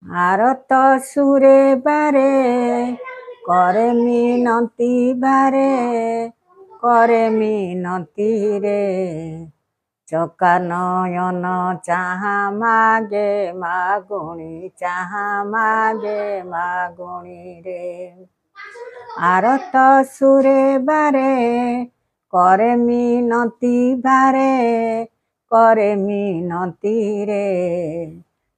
আরত সুরে বারে করে মিনতি বারে করে মিনতি রে চকা নয়ন চাহা মাগে মাগুণী চাহা মাগে মাগুণী রে আরত সুরে বারে করে মিনতি বারে করে মিনতি রে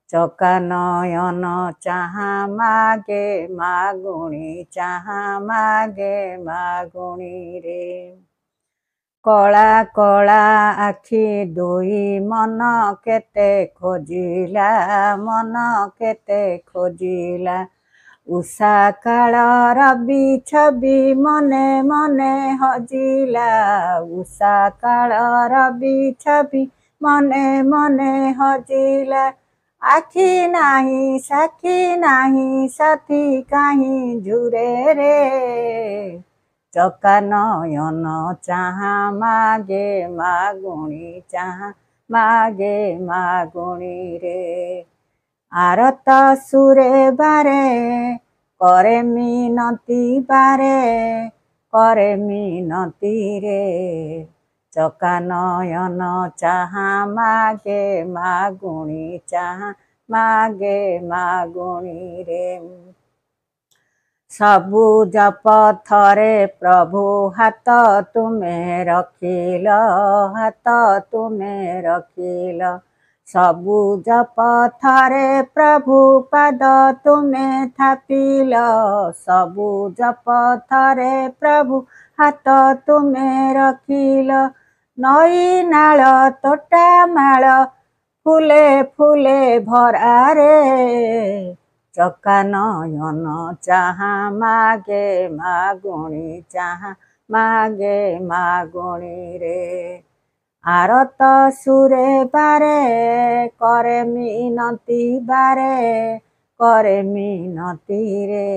চকা নয়ন চাহা মাগে মাগুণী চাহা মাগে মাগুণী রে কলা কলা আখি দুই মন কেতে খোজিলা মন কেতে খোজিলা উষা কাଳର ବିଛବି ମନେ ମନେ ହଜିଲା ଉଷା କାଳର ବିଛବି ମନେ ମନେ ହଜିଲା ଆଖି ନାହିଁ ସାକ୍ଷୀ ନାହିଁ ସାଥୀ କାହିଁ ଝୁରେ ରେ ଚକା ନୟନ ଚାହା ମାଗେ ମାଗୁଣୀ ଚାହା ମାଗେ ମାଗୁଣୀ ରେ ଆରତ ସୁରେ ବାରେ করে মিনতি বারে করে মিনতি রে চকা নয়ন চাহা মাগে মাগুণী চাহা মাগে মাগুণী রে ସବୁଜ ପଥରେ ପ୍ରଭୁ ହାତ ତୁମେ ରଖିଲ ହାତ ତୁମେ ରଖିଲ ସବୁଜ ପଥରେ ପ୍ରଭୁ ପାଦ ତୁମେ ଥାପିଲ ସବୁଜ ପଥରେ ପ୍ରଭୁ ହାତ ତୁମେ ରଖିଲ ନଈ ନାଳ ତୋଟା ମାଳ ଫୁଲେ ଫୁଲେ ଭରାରେ ଚକା ନୟନ ଚାହା ମାଗେ ମାଗୁଣୀ ଚାହା ମାଗେ ମାଗୁଣୀ ରେ ଆରତ ସୁରେ ବାରେ করে মিনতি বারে করে মিনতি রে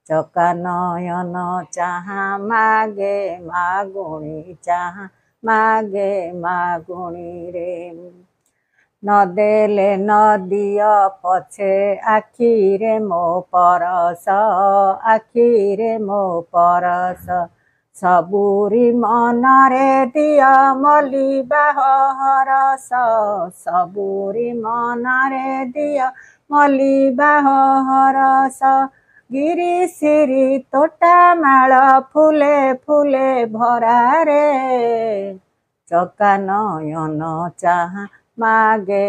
চকা নয়ন চাহা মাগে মাগুণী চাহা মাগে মাগুণী রে নদেলে নদিয় পছে আখিরে ମୋ ପରଶ ଆଖିରେ ମୋ ପରଶ ସବୁରି ମନରେ ଦିଅ ମଲିବା ହରସ ସବୁରି ମନରେ ଦିଅ ମଲିବା ହରସ ଗିରିଶିରି ତୋଟା ମାଳ ଫୁଲେ ଫୁଲେ ଭରାରେ ଚକା ନୟନ ଚାହା ମାଗେ